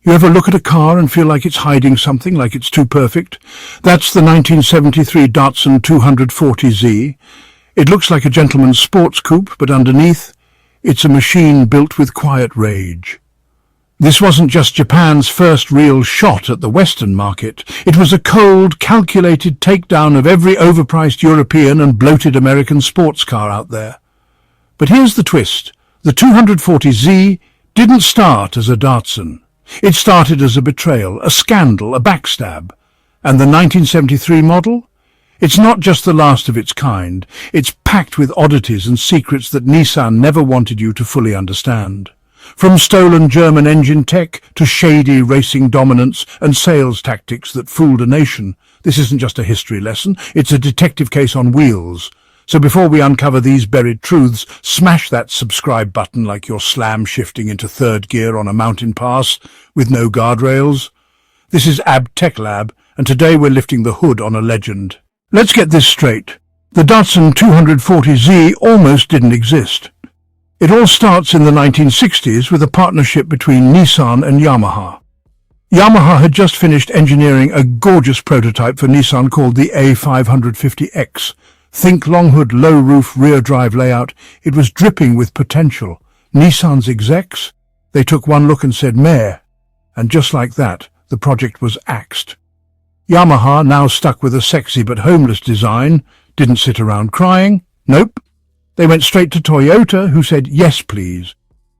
You ever look at a car and feel like it's hiding something, like it's too perfect? That's the 1973 Datsun 240Z. It looks like a gentleman's sports coupe, but underneath, it's a machine built with quiet rage. This wasn't just Japan's first real shot at the Western market. It was a cold, calculated takedown of every overpriced European and bloated American sports car out there. But here's the twist. The 240Z didn't start as a Datsun. It started as a betrayal, a scandal, a backstab. And the 1973 model? It's not just the last of its kind. It's packed with oddities and secrets that Nissan never wanted you to fully understand. From stolen German engine tech to shady racing dominance and sales tactics that fooled a nation, this isn't just a history lesson, it's a detective case on wheels. So before we uncover these buried truths, smash that subscribe button like you're slam shifting into third gear on a mountain pass with no guardrails. This is Ab Tech Lab, and today we're lifting the hood on a legend. Let's get this straight. The Datsun 240Z almost didn't exist. It all starts in the 1960s with a partnership between Nissan and Yamaha. Yamaha had just finished engineering a gorgeous prototype for Nissan called the A550X. Think long hood, low roof, rear drive layout. It was dripping with potential. Nissan's execs? They took one look and said, meh. And just like that, the project was axed. Yamaha, now stuck with a sexy but homeless design, didn't sit around crying. Nope. They went straight to Toyota, who said, yes, please.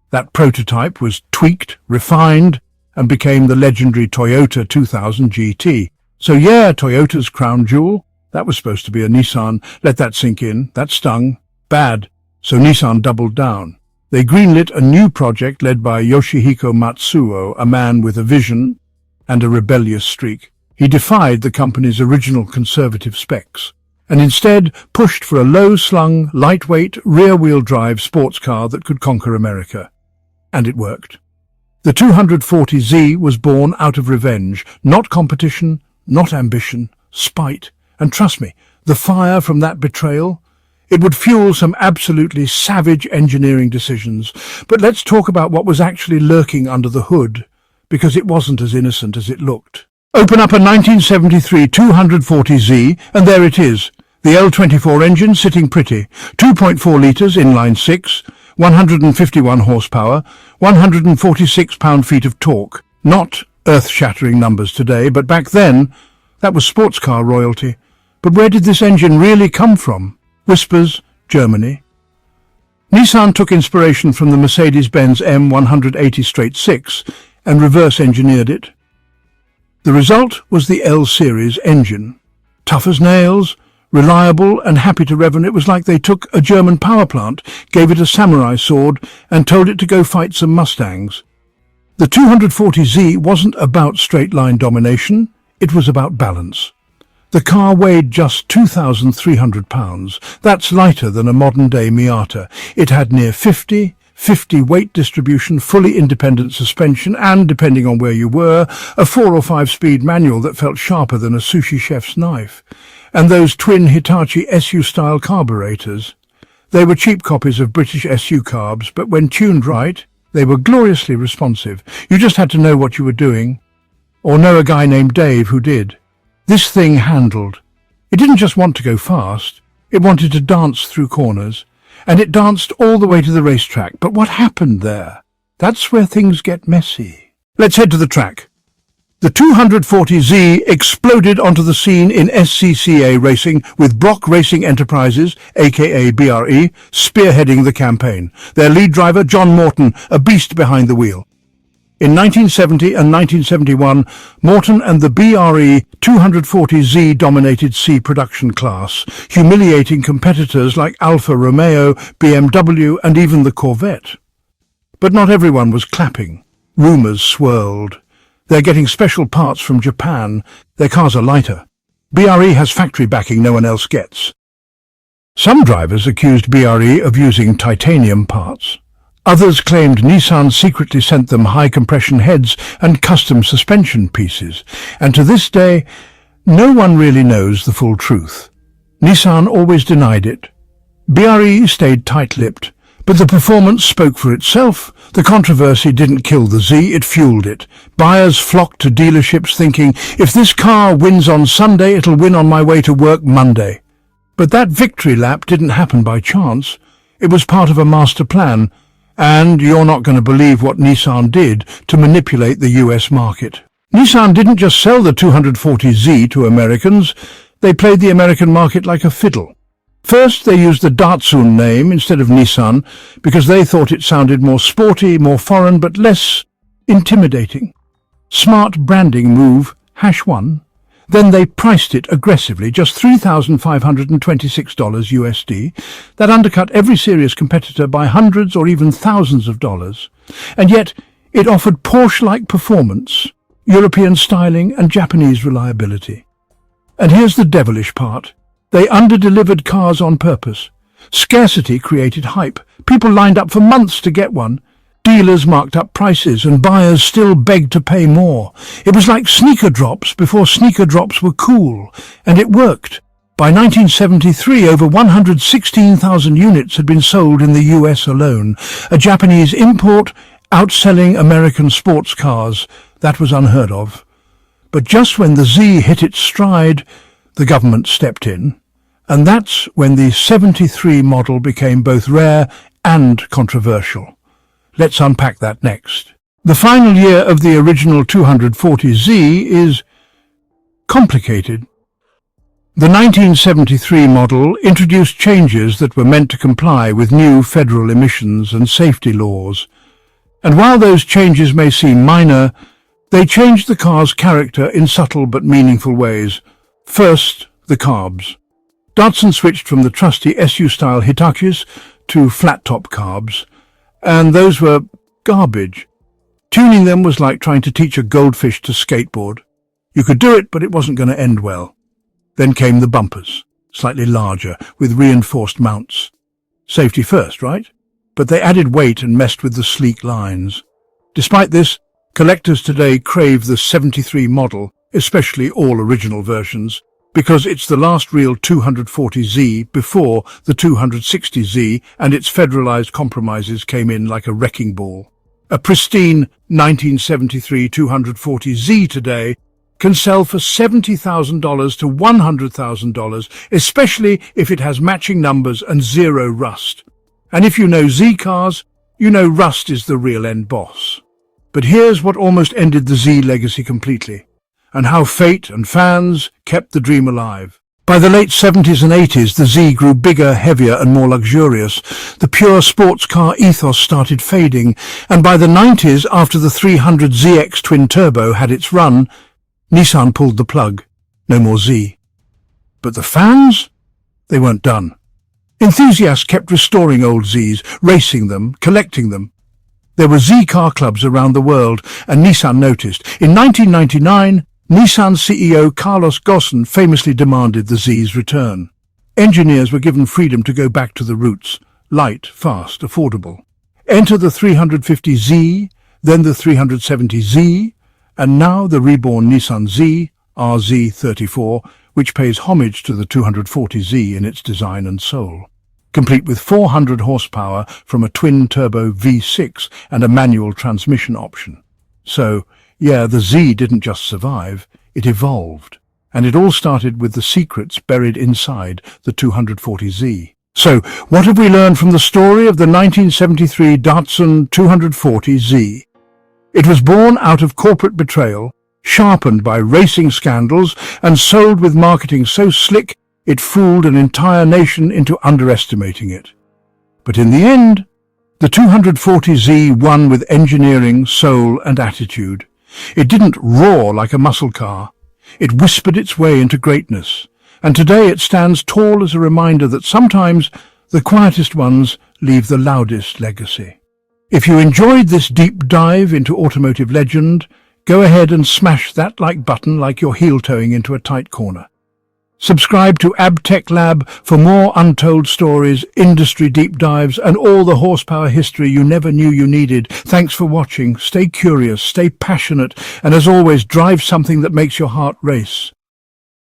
That prototype was tweaked, refined, and became the legendary Toyota 2000 GT. So yeah, Toyota's crown jewel. That was supposed to be a Nissan. Let that sink in. That stung. Bad. So Nissan doubled down. They greenlit a new project led by Yoshihiko Matsuo, a man with a vision and a rebellious streak. He defied the company's original conservative specs, and instead pushed for a low-slung, lightweight, rear-wheel drive sports car that could conquer America. And it worked. The 240Z was born out of revenge, not competition, not ambition, spite. And trust me, the fire from that betrayal, it would fuel some absolutely savage engineering decisions. But let's talk about what was actually lurking under the hood, because it wasn't as innocent as it looked. Open up a 1973 240Z, and there it is. The L24 engine sitting pretty. 2.4 litres, inline 6, 151 horsepower, 146 pound-feet of torque. Not earth-shattering numbers today, but back then, that was sports car royalty. But where did this engine really come from? Whispers, Germany. Nissan took inspiration from the Mercedes-Benz M180/6 and reverse-engineered it. The result was the L-Series engine. Tough as nails, reliable and happy to rev, and it was like they took a German power plant, gave it a samurai sword, and told it to go fight some Mustangs. The 240Z wasn't about straight-line domination, it was about balance. The car weighed just 2,300 pounds. That's lighter than a modern-day Miata. It had near 50/50 weight distribution, fully independent suspension, and, depending on where you were, a 4 or 5-speed manual that felt sharper than a sushi chef's knife. And those twin Hitachi SU-style carburetors. They were cheap copies of British SU carbs, but when tuned right, they were gloriously responsive. You just had to know what you were doing, or know a guy named Dave who did. This thing handled. It didn't just want to go fast, it wanted to dance through corners, and it danced all the way to the racetrack. But what happened there? That's where things get messy. Let's head to the track. The 240Z exploded onto the scene in SCCA racing, with Brock Racing Enterprises, aka BRE, spearheading the campaign. Their lead driver, John Morton, a beast behind the wheel. In 1970 and 1971, Morton and the BRE 240Z dominated C production class, humiliating competitors like Alfa Romeo, BMW, and even the Corvette. But not everyone was clapping. Rumours swirled. They're getting special parts from Japan. Their cars are lighter. BRE has factory backing no one else gets. Some drivers accused BRE of using titanium parts. Others claimed Nissan secretly sent them high-compression heads and custom suspension pieces, and to this day, no one really knows the full truth. Nissan always denied it. BRE stayed tight-lipped, But the performance spoke for itself. The controversy didn't kill the Z, it fueled it. Buyers flocked to dealerships thinking, if this car wins on Sunday, it'll win on my way to work Monday. But that victory lap didn't happen by chance. It was part of a master plan. And you're not going to believe what Nissan did to manipulate the US market. Nissan didn't just sell the 240Z to Americans. They played the American market like a fiddle. First, they used the Datsun name instead of Nissan because they thought it sounded more sporty, more foreign, but less intimidating. Smart branding move, #1. Then they priced it aggressively, just $3,526 USD. That undercut every serious competitor by hundreds or even thousands of dollars. And yet, it offered Porsche-like performance, European styling and Japanese reliability. And here's the devilish part. They under-delivered cars on purpose. Scarcity created hype. People lined up for months to get one. Dealers marked up prices and buyers still begged to pay more. It was like sneaker drops before sneaker drops were cool. And it worked. By 1973, over 116,000 units had been sold in the US alone. A Japanese import outselling American sports cars. That was unheard of. But just when the Z hit its stride, the government stepped in. And that's when the 73 model became both rare and controversial. Let's unpack that next. The final year of the original 240Z is complicated. The 1973 model introduced changes that were meant to comply with new federal emissions and safety laws. And while those changes may seem minor, they changed the car's character in subtle but meaningful ways. First, the carbs. Datsun switched from the trusty SU-style Hitachis to flat-top carbs, and those were garbage. Tuning them was like trying to teach a goldfish to skateboard. You could do it, but it wasn't going to end well. Then came the bumpers, slightly larger, with reinforced mounts. Safety first, right? But they added weight and messed with the sleek lines. Despite this, collectors today crave the 73 model, especially all original versions, because it's the last real 240Z before the 260Z and its federalized compromises came in like a wrecking ball. A pristine 1973 240Z today can sell for $70,000 to $100,000, especially if it has matching numbers and zero rust. And if you know Z cars, you know rust is the real end boss. But here's what almost ended the Z legacy completely, and how fate and fans kept the dream alive. By the late 70s and 80s, the Z grew bigger, heavier and more luxurious. The pure sports car ethos started fading, and by the 90s, after the 300ZX twin-turbo had its run, Nissan pulled the plug. No more Z. But the fans? They weren't done. Enthusiasts kept restoring old Zs, racing them, collecting them. There were Z car clubs around the world, and Nissan noticed. In 1999, Nissan CEO Carlos Ghosn famously demanded the Z's return. Engineers were given freedom to go back to the roots. Light, fast, affordable. Enter the 350Z, then the 370Z, and now the reborn Nissan Z, RZ34, which pays homage to the 240Z in its design and soul. Complete with 400 horsepower from a twin-turbo V6 and a manual transmission option. So, yeah, the Z didn't just survive, it evolved. And it all started with the secrets buried inside the 240Z. So, what have we learned from the story of the 1973 Datsun 240Z? It was born out of corporate betrayal, sharpened by racing scandals, and sold with marketing so slick it fooled an entire nation into underestimating it. But in the end, the 240Z won with engineering, soul and attitude. It didn't roar like a muscle car. It whispered its way into greatness. And today it stands tall as a reminder that sometimes the quietest ones leave the loudest legacy. If you enjoyed this deep dive into automotive legend, go ahead and smash that like button like you're heel-toeing into a tight corner. Subscribe to AbTech Lab for more untold stories, industry deep dives, and all the horsepower history you never knew you needed. Thanks for watching. Stay curious, stay passionate, and as always, drive something that makes your heart race.